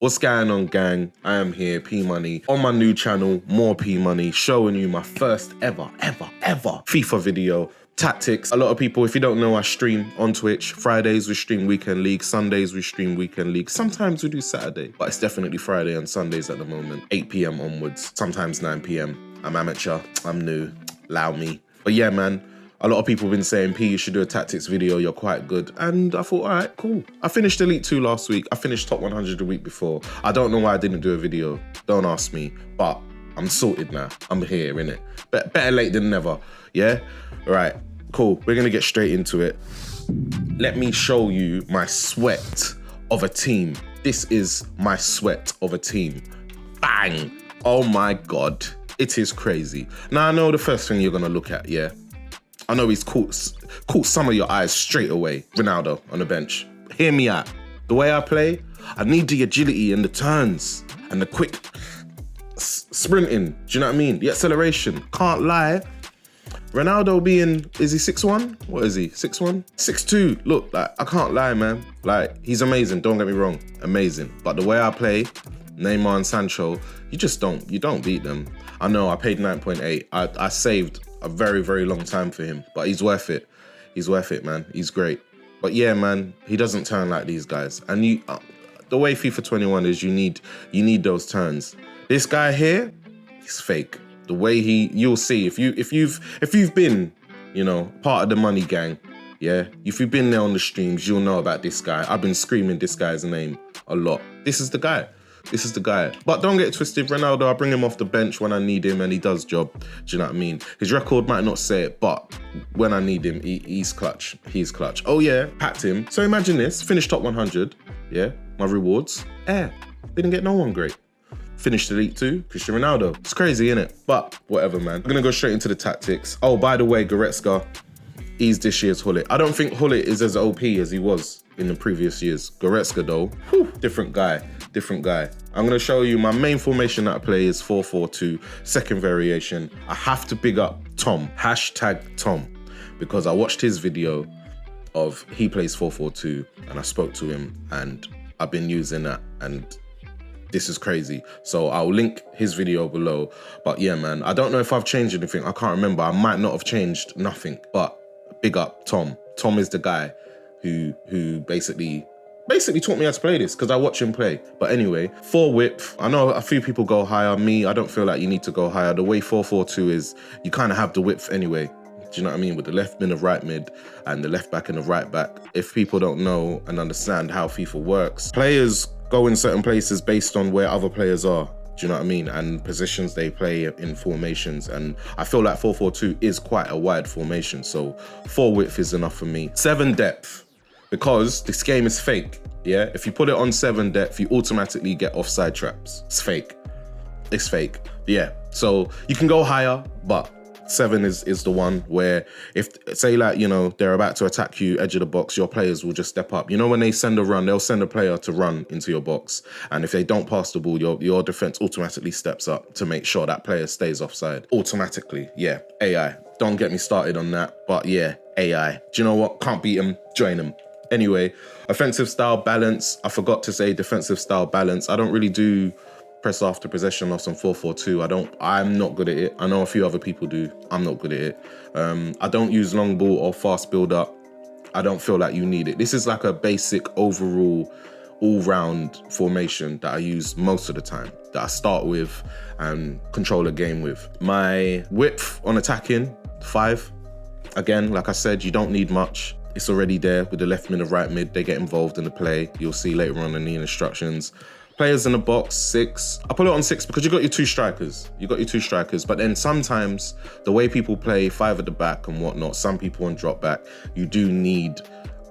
What's going on, gang? I am here, P Money, on my new channel, More P Money, showing you my first ever FIFA video. Tactics. A lot of people, if you don't know, I stream on Twitch. Fridays we stream Weekend League, Sundays we stream Weekend League. Sometimes we do Saturday, but it's definitely Friday and Sundays at the moment. 8 PM onwards, sometimes 9 PM. I'm amateur, I'm new, allow me. But yeah, man, a lot of people have been saying, P, you should do a tactics video, you're quite good. And I thought, all right, cool. I finished Elite 2 last week. I finished top 100 the week before. I don't know why I didn't do a video. Don't ask me, but I'm sorted now. I'm here, innit? Better late than never, yeah? All right, cool. We're gonna get straight into it. Let me show you my sweat of a team. This is my sweat of a team. Bang! Oh my God, it is crazy. Now I know the first thing you're gonna look at, yeah? I know he's caught some of your eyes straight away. Ronaldo on the bench. Hear me out. The way I play, I need the agility and the turns and the quick sprinting. Do you know what I mean? The acceleration. Can't lie. Ronaldo being, is he 6'1"? What is he, 6'1"? 6'2". Look, like, I can't lie, man. Like, he's amazing, don't get me wrong. Amazing. But the way I play, Neymar and Sancho, you don't beat them. I know I paid 9.8. I saved a very, very long time for him, but he's worth it. He's worth it, man. He's great. But yeah, man, he doesn't turn like these guys. And the way FIFA 21 is, you need those turns. This guy here, he's fake. The way you'll see if you've been, you know, part of the money gang, yeah. If you've been there on the streams, you'll know about this guy. I've been screaming this guy's name a lot. This is the guy. This is the guy. But don't get twisted, Ronaldo, I bring him off the bench when I need him and he does job. Do you know what I mean? His record might not say it, but when I need him, he's clutch. He's clutch. Oh yeah, packed him. So imagine this, finished top 100, yeah? My rewards, didn't get no one great. Finished Elite 2, Cristiano Ronaldo. It's crazy, innit? But whatever, man. I'm gonna go straight into the tactics. Oh, by the way, Goretzka, he's this year's Hullet. I don't think Hullet is as OP as he was in the previous years. Goretzka though, whew, different guy. I'm gonna show you my main formation that I play is 4-4-2, second variation. I have to big up Tom, #Tom, because I watched his video of he plays 4-4-2 and I spoke to him and I've been using that and this is crazy. So I'll link his video below. But yeah, man, I don't know if I've changed anything. I can't remember. I might not have changed nothing, but big up Tom. Tom is the guy who basically taught me how to play this because I watch him play. But anyway, 4 width. I know a few people go higher. Me, I don't feel like you need to go higher. The way 4-4-2 is, you kind of have the width anyway. Do you know what I mean? With the left mid of right mid and the left back and the right back. If people don't know and understand how FIFA works, players go in certain places based on where other players are. Do you know what I mean? And positions they play in formations. And I feel like 4-4-2 is quite a wide formation. So 4 width is enough for me. 7 depth. Because this game is fake, yeah? If you put it on 7 depth, you automatically get offside traps. It's fake. It's fake, yeah. So you can go higher, but 7 is the one where if, say like, you know, they're about to attack you, edge of the box, your players will just step up. You know when they send a run, they'll send a player to run into your box. And if they don't pass the ball, your defense automatically steps up to make sure that player stays offside. Automatically, yeah, AI. Don't get me started on that, but yeah, AI. Do you know what? Can't beat them, join them. Anyway, offensive style balance. I forgot to say defensive style balance. I don't really do press after possession loss on 4-4-2. I'm not good at it. I know a few other people do. I'm not good at it. I don't use long ball or fast build up. I don't feel like you need it. This is like a basic overall all-round formation that I use most of the time, that I start with and control a game with. My width on attacking, 5. Again, like I said, you don't need much. It's already there with the left mid and right mid. They get involved in the play. You'll see later on in the instructions. Players in the box, 6. I put it on 6 because you got your 2 strikers. But then sometimes the way people play 5 at the back and whatnot, some people on drop back, you do need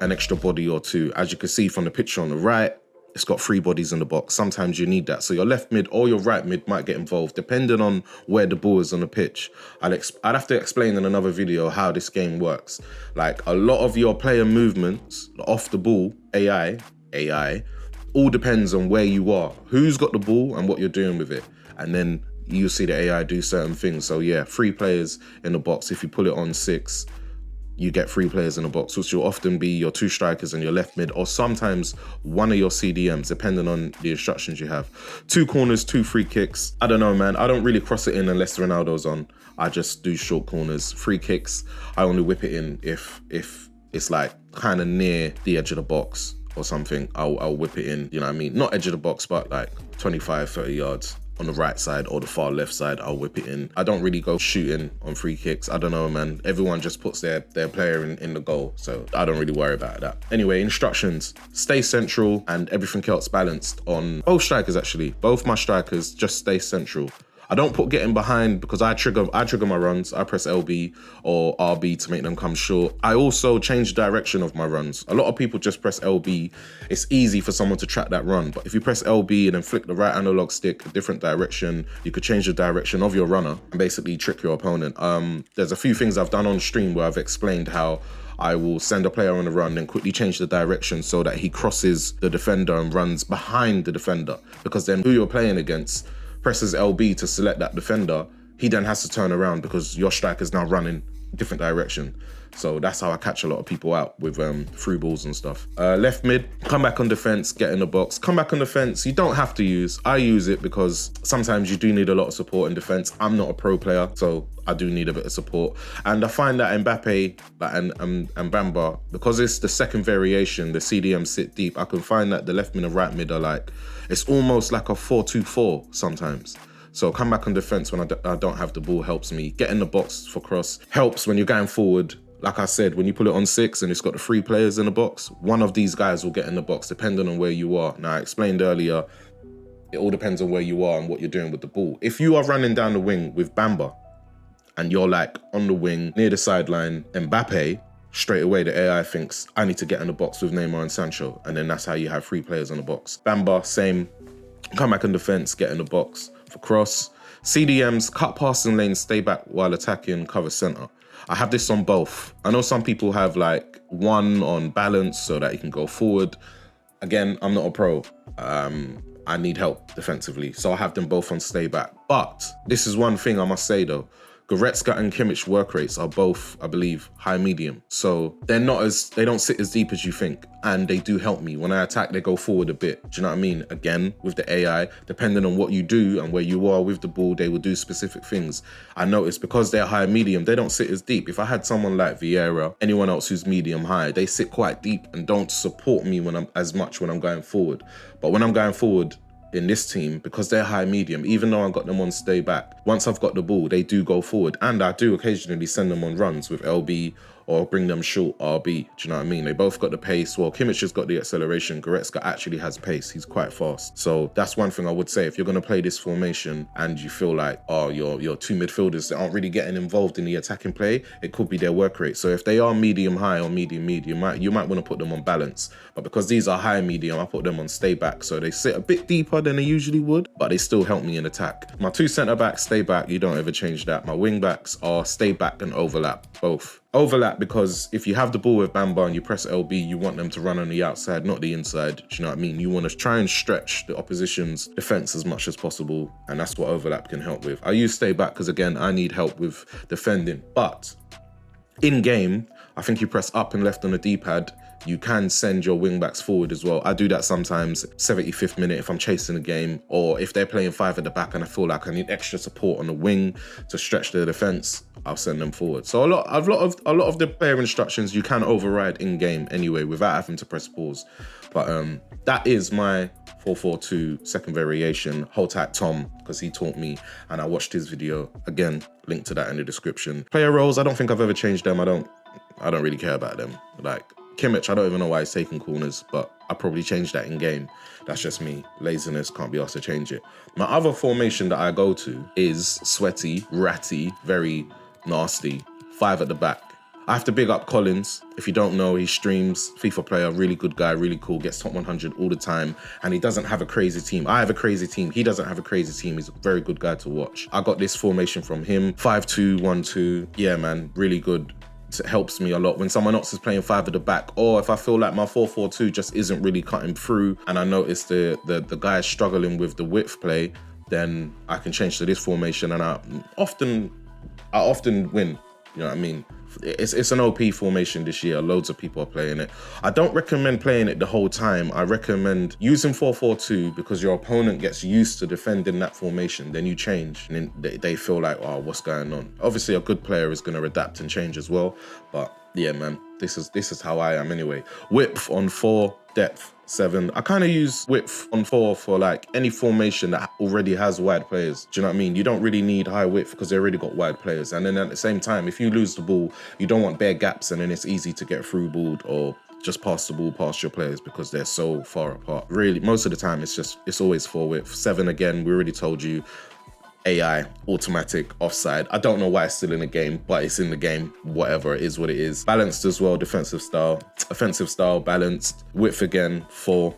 an extra body or 2. As you can see from the picture on the right, it's got 3 bodies in the box. Sometimes you need that. So your left mid or your right mid might get involved depending on where the ball is on the pitch. I'd have to explain in another video how this game works. Like a lot of your player movements off the ball, AI, all depends on where you are, who's got the ball and what you're doing with it. And then you'll see the AI do certain things. So yeah, 3 players in the box. If you pull it on 6, you get 3 players in a box, which will often be your 2 strikers and your left mid, or sometimes one of your CDMs, depending on the instructions you have. 2 corners, 2 free kicks. I don't know, man. I don't really cross it in unless Ronaldo's on. I just do short corners. Free kicks, I only whip it in if it's like kind of near the edge of the box or something. I'll whip it in, you know what I mean? Not edge of the box, but like 25, 30 yards. On the right side or the far left side, I'll whip it in. I don't really go shooting on free kicks. I don't know, man. Everyone just puts their player in the goal, so I don't really worry about that. Anyway, instructions. Stay central and everything else balanced on both strikers, actually. Both my strikers, just stay central. I don't put getting behind because I trigger my runs. I press LB or RB to make them come short. I also change the direction of my runs. A lot of people just press LB. It's easy for someone to track that run. But if you press LB and then flick the right analog stick a different direction, you could change the direction of your runner and basically trick your opponent. There's a few things I've done on stream where I've explained how I will send a player on a run and quickly change the direction so that he crosses the defender and runs behind the defender. Because then who you're playing against presses LB to select that defender, he then has to turn around because your striker's now running different direction. So that's how I catch a lot of people out with through balls and stuff. Left mid, come back on defense, get in the box. Come back on defense, you don't have to use. I use it because sometimes you do need a lot of support in defense. I'm not a pro player, so I do need a bit of support. And I find that Mbappe and Bamba, because it's the second variation, the CDM sit deep, I can find that the left mid and right mid are like, it's almost like a 4-2-4 sometimes. So come back on defense when I don't have the ball helps me. Get in the box for cross helps when you're going forward. Like I said, when you put it on 6 and it's got the 3 players in the box, one of these guys will get in the box depending on where you are. Now, I explained earlier, it all depends on where you are and what you're doing with the ball. If you are running down the wing with Bamba and you're like on the wing near the sideline, Mbappe, straight away the AI thinks, I need to get in the box with Neymar and Sancho. And then that's how you have 3 players in the box. Bamba, same. Come back in defense, get in the box for cross. CDMs, cut passing lanes, stay back while attacking, cover center. I have this on both. I know some people have like one on balance so that you can go forward. Again, I'm not a pro. I need help defensively. So I have them both on stay back. But this is one thing I must say though. Goretzka and Kimmich work rates are both, I believe, high medium. So they don't sit as deep as you think. And they do help me. When I attack, they go forward a bit. Do you know what I mean? Again, with the AI, depending on what you do and where you are with the ball, they will do specific things. I noticed because they're high medium, they don't sit as deep. If I had someone like Vieira, anyone else who's medium high, they sit quite deep and don't support me when I'm going forward. But when I'm going forward, in this team, because they're high medium, even though I got them on stay back, once I've got the ball, they do go forward. And I do occasionally send them on runs with LB or bring them short RB. Do you know what I mean? They both got the pace. Well, Kimmich has got the acceleration. Goretzka actually has pace. He's quite fast. So that's one thing I would say. If you're going to play this formation and you feel like, oh, your 2 midfielders that aren't really getting involved in the attacking play, it could be their work rate. So if they are medium high or medium, you might want to put them on balance. But because these are high medium, I put them on stay back. So they sit a bit deeper than they usually would, but they still help me in attack. My 2 centre backs, stay back. You don't ever change that. My wing backs are stay back and overlap, both. Overlap because if you have the ball with Bamba and you press LB, you want them to run on the outside, not the inside. Do you know what I mean? You want to try and stretch the opposition's defense as much as possible. And that's what overlap can help with. I use stay back because, again, I need help with defending. But in game, I think you press up and left on the D-pad, you can send your wing backs forward as well. I do that sometimes, 75th minute if I'm chasing a game, or if they're playing 5 at the back and I feel like I need extra support on the wing to stretch the defense, I'll send them forward. So a lot of the player instructions you can override in game anyway without having to press pause. But that is my 4-4-2 second variation. Hold tight Tom, because he taught me and I watched his video. Again, link to that in the description. Player roles, I don't think I've ever changed them. I don't really care about them. Like Kimmich, I don't even know why he's taking corners, but I probably changed that in game. That's just me. Laziness, can't be asked to change it. My other formation that I go to is sweaty, ratty, very nasty, 5 at the back. I have to big up Collins. If you don't know, he streams, FIFA player, really good guy, really cool, gets top 100 all the time, and he doesn't have a crazy team. I have a crazy team. He doesn't have a crazy team. He's a very good guy to watch. I got this formation from him, 5-2-1-2. Yeah, man, really good. It helps me a lot when someone else is playing 5 at the back, or if I feel like my 4-4-2 just isn't really cutting through and I notice the guy is struggling with the width play, then I can change to this formation and I often win, you know what I mean? It's an OP formation this year. Loads of people are playing it. I don't recommend playing it the whole time. I recommend using 4-4-2 because your opponent gets used to defending that formation. Then you change and then they feel like, oh, what's going on? Obviously, a good player is going to adapt and change as well. But yeah, man, this is how I am anyway. Width on 4, depth 7. I kind of use width on 4 for like any formation that already has wide players. Do you know what I mean? You don't really need high width because they already got wide players. And then at the same time, if you lose the ball, you don't want bare gaps and then it's easy to get through balled or just pass the ball past your players because they're so far apart. Really, most of the time, it's always 4 width. 7 again, we already told you. AI, automatic, offside. I don't know why it's still in the game, but it's in the game. Whatever, it is what it is. Balanced as well, defensive style. Offensive style, balanced. Width again, 4.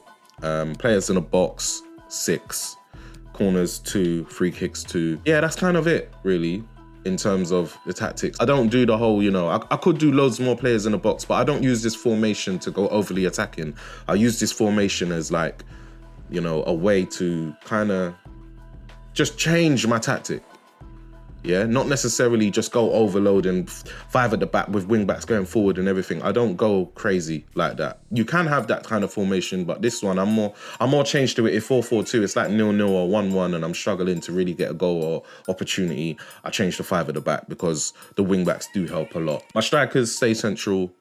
Players in a box, 6. Corners, 2. Free kicks, 2. Yeah, that's kind of it, really, in terms of the tactics. I don't do the whole, I could do loads more players in a box, but I don't use this formation to go overly attacking. I use this formation as like, a way to kind of just change my tactic. Yeah, not necessarily just go overload and 5 at the back with wing backs going forward and everything. I don't go crazy like that. You can have that kind of formation, but this one I'm more changed to it. If 4-4-2, it's like 0-0 or 1-1 and I'm struggling to really get a goal or opportunity, I change to 5 at the back because the wing backs do help a lot. My strikers stay central,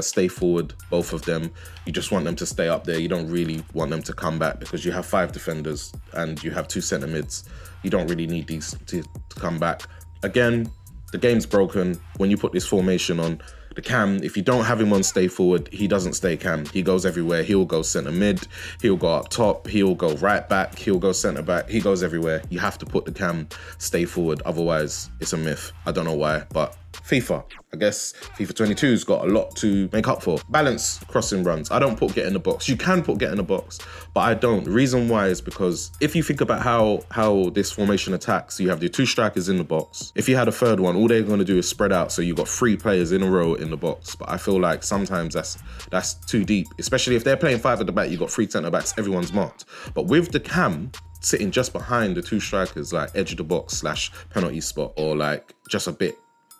stay forward, both of them. You just want them to stay up there. You don't really want them to come back because you have 5 defenders and you have 2 centre mids. You don't really need these to come back. Again, the game's broken when you put this formation on. The cam, if you don't have him on stay forward, he doesn't stay cam. He goes everywhere. He'll go centre mid, he'll go up top, he'll go right back, he'll go centre back, he goes everywhere. You have to put the cam stay forward, otherwise it's a myth. I don't know why, but FIFA, I guess FIFA 22's got a lot to make up for. Balance crossing runs. I don't put get in the box. You can put get in the box, but I don't. The reason why is because if you think about how this formation attacks, you have your 2 strikers in the box. If you had a third one, all they're going to do is spread out, so you've got 3 players in a row in the box. But I feel like sometimes that's too deep, especially if they're playing 5 at the back, you've got 3 centre backs, everyone's marked. But with the cam sitting just behind the 2 strikers, like edge of the box / penalty spot, or like just a bit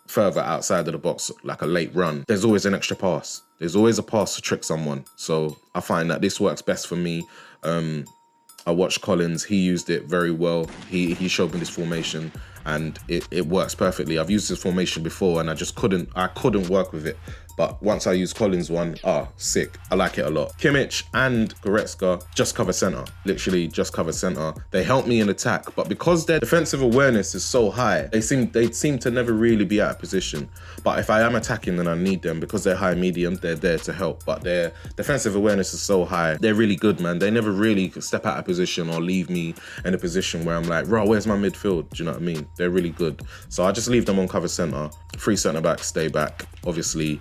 further outside of the box, like a late run, there's always an extra pass. There's always a pass to trick someone. So I find that this works best for me. I watched Collins, he used it very well. He showed me this formation and it works perfectly. I've used this formation before and I couldn't work with it. But once I use Collins one, sick. I like it a lot. Kimmich and Goretzka just cover center. Literally just cover center. They help me in attack, but because their defensive awareness is so high, they seem to never really be out of position. But if I am attacking, then I need them because they're high medium, they're there to help. But their defensive awareness is so high. They're really good, man. They never really step out of position or leave me in a position where I'm like, bro, where's my midfield? Do you know what I mean? They're really good. So I just leave them on cover center. 3 centre backs stay back. Obviously,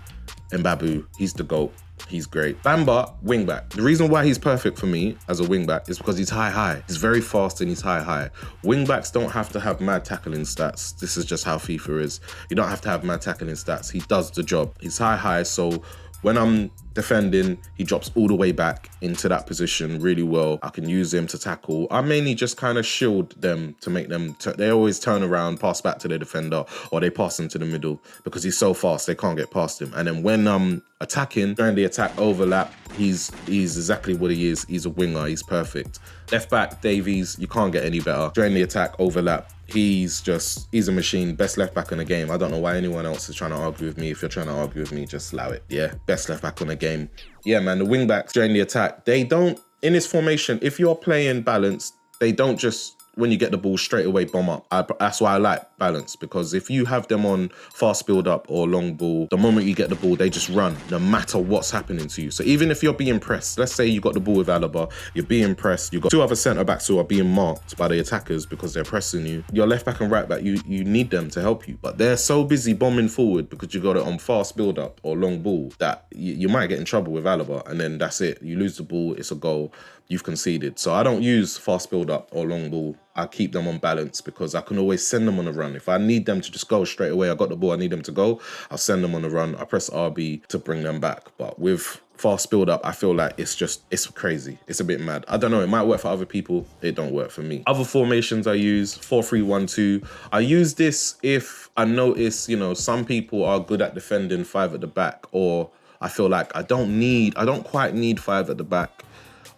Mbabu, he's the GOAT. He's great. Bamba, wing back. The reason why he's perfect for me as a wing back is because he's high. He's very fast and he's high. Wing backs don't have to have mad tackling stats. This is just how FIFA is. You don't have to have mad tackling stats. He does the job. He's high, so when I'm defending, he drops all the way back into that position really well. I can use him to tackle. I mainly just kind of shield them to make them, they always turn around, pass back to their defender, or they pass into the middle because he's so fast, they can't get past him. And then when I'm attacking, during the attack overlap, he's exactly what he is. He's a winger, he's perfect. Left back, Davies, you can't get any better. During the attack overlap, he's a machine. Best left back in the game. I don't know why anyone else is trying to argue with me. If you're trying to argue with me, just allow it. Yeah, best left back on the game. Yeah, man, the wing backs during the attack, they don't, in this formation, if you're playing balanced, they don't just, when you get the ball, straight away bomb up. That's why I like balance, because if you have them on fast build up or long ball, the moment you get the ball, they just run, no matter what's happening to you. So even if you're being pressed, let's say you got the ball with Alaba, you're being pressed, you've got 2 other centre backs who are being marked by the attackers because they're pressing you. Your left back and right back, you need them to help you, but they're so busy bombing forward because you got it on fast build up or long ball that you might get in trouble with Alaba, and then that's it. You lose the ball, it's a goal. you've conceded. So I don't use fast build up or long ball. I keep them on balance because I can always send them on a run. If I need them to just go straight away, I got the ball, I need them to go, I'll send them on a run. I press RB to bring them back. But with fast build up, I feel like it's crazy. It's a bit mad. I don't know, it might work for other people. It don't work for me. Other formations I use, 4-3-1-2. I use this if I notice, some people are good at defending 5 at the back, or I feel like I don't quite need 5 at the back.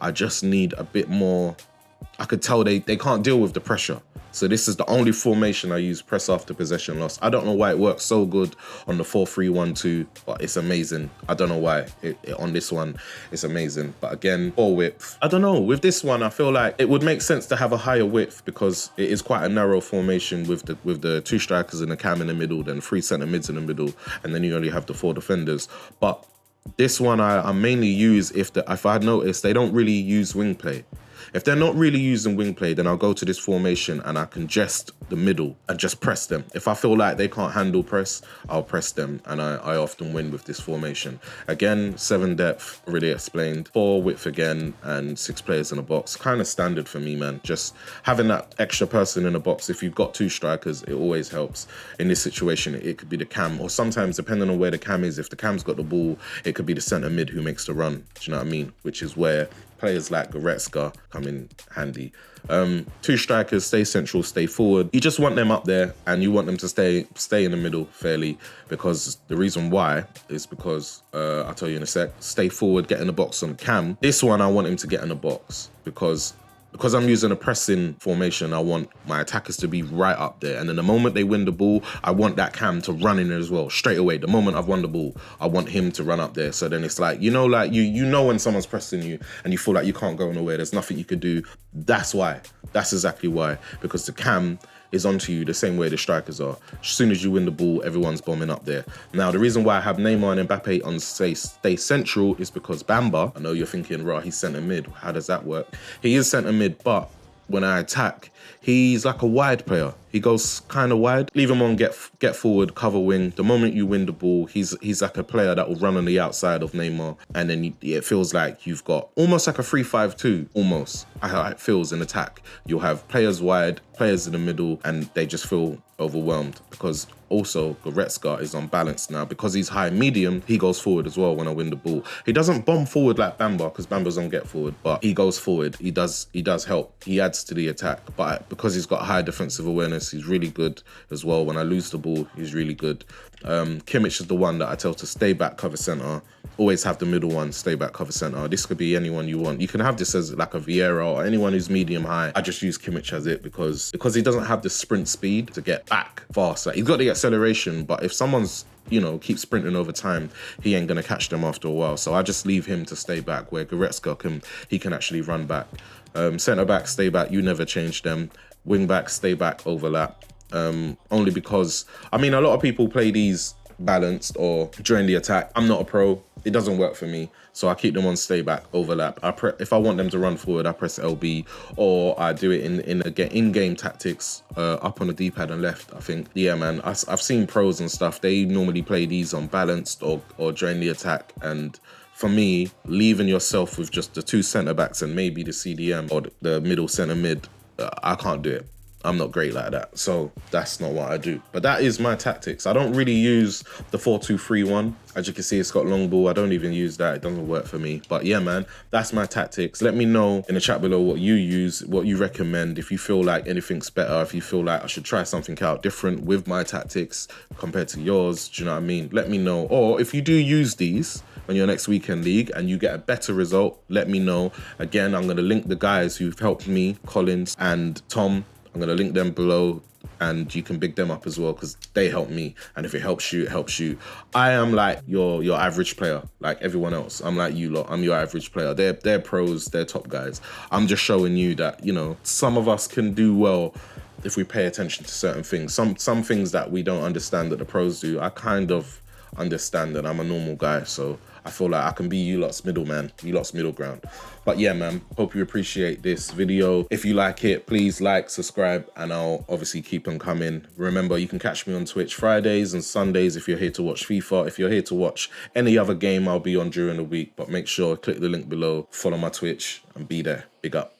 I just need a bit more. I could tell they can't deal with the pressure. So this is the only formation I use, press after possession loss. I don't know why it works so good on the 4-3-1-2, but it's amazing. I don't know why on this one, it's amazing. But again, ball width. I don't know, with this one, I feel like it would make sense to have a higher width because it is quite a narrow formation with the 2 strikers and the cam in the middle, then 3 centre mids in the middle, and then you only have the 4 defenders. But this one I mainly use if I notice they don't really use wing play. If they're not really using wing play, then I'll go to this formation and I congest the middle and just press them. If I feel like they can't handle press, I'll press them, and I often win with this formation. Again, 7 depth, already explained, 4 width again, and 6 players in a box. Kind of standard for me, man. Just having that extra person in a box, if you've got 2 strikers, it always helps. In this situation, it could be the cam, or sometimes, depending on where the cam is, if the cam's got the ball, it could be the centre mid who makes the run. Do you know what I mean? Which is where players like Goretzka come in handy. 2 strikers, stay central, stay forward. You just want them up there and you want them to stay in the middle fairly, because the reason why is because, I'll tell you in a sec, stay forward, get in the box on cam. This one, I want him to get in the box because I'm using a pressing formation. I want my attackers to be right up there. And then the moment they win the ball, I want that cam to run in as well, straight away. The moment I've won the ball, I want him to run up there. So then it's like, you know when someone's pressing you and you feel like you can't go nowhere, there's nothing you can do. That's why. That's exactly why. Because the cam is onto you the same way the strikers are. As soon as you win the ball, everyone's bombing up there. Now, the reason why I have Neymar and Mbappe on stay central is because Bamba, I know you're thinking, right, he's centre mid. How does that work? He is centre mid, but when I attack, he's like a wide player. He goes kind of wide. Leave him on, get forward, cover wing. The moment you win the ball, he's like a player that will run on the outside of Neymar. And then it feels like you've got almost like a 3-5-2, almost. How it feels in attack. You'll have players wide, players in the middle, and they just feel overwhelmed because also Goretzka is on balance now. Because he's high medium, he goes forward as well when I win the ball. He doesn't bomb forward like Bamba because Bamba's on get forward, but he goes forward. He does help. He adds to the attack, but because he's got high defensive awareness, he's really good as well. When I lose the ball, he's really good. Kimmich is the one that I tell to stay back, cover centre. Always have the middle one, stay back, cover centre. This could be anyone you want. You can have this as like a Vieira or anyone who's medium high. I just use Kimmich as it because he doesn't have the sprint speed to get back fast. Like, he's got the acceleration, but if someone's keeps sprinting over time, he ain't gonna catch them after a while. So I just leave him to stay back, where Goretzka can actually run back. Centre back, stay back. You never change them. Wing back, stay back, overlap. Only because a lot of people play these balanced or during the attack. I'm not a pro. It doesn't work for me. So I keep them on stay back, overlap. If I want them to run forward, I press LB, or I do it in-game tactics, up on the D-pad and left, I think. Yeah, man, I've seen pros and stuff. They normally play these on balanced or during the attack. And for me, leaving yourself with just the 2 centre-backs and maybe the CDM or the middle centre mid, I can't do it. I'm not great like that, so that's not what I do. But that is my tactics. I don't really use the 4-2-3-1. As you can see, it's got long ball. I don't even use that. It doesn't work for me. But yeah, man, that's my tactics. Let me know in the chat below what you use, what you recommend. If you feel like anything's better, if you feel like I should try something out different with my tactics compared to yours, do you know what I mean? Let me know. Or if you do use these on your next weekend league and you get a better result, let me know. Again, I'm going to link the guys who've helped me, Collins and Tom. I'm going to link them below and you can big them up as well because they help me. And if it helps you, it helps you. I am like your average player, like everyone else. I'm like you lot. I'm your average player. They're pros, they're top guys. I'm just showing you that, some of us can do well if we pay attention to certain things. Some things that we don't understand that the pros do, I kind of understand that I'm a normal guy, so I feel like I can be you lot's middleman, you lot's middle ground. But yeah, man, hope you appreciate this video. If you like it, please like, subscribe, and I'll obviously keep on coming. Remember, you can catch me on Twitch Fridays and Sundays if you're here to watch FIFA. If you're here to watch any other game, I'll be on during the week. But make sure, click the link below, follow my Twitch, and be there. Big up.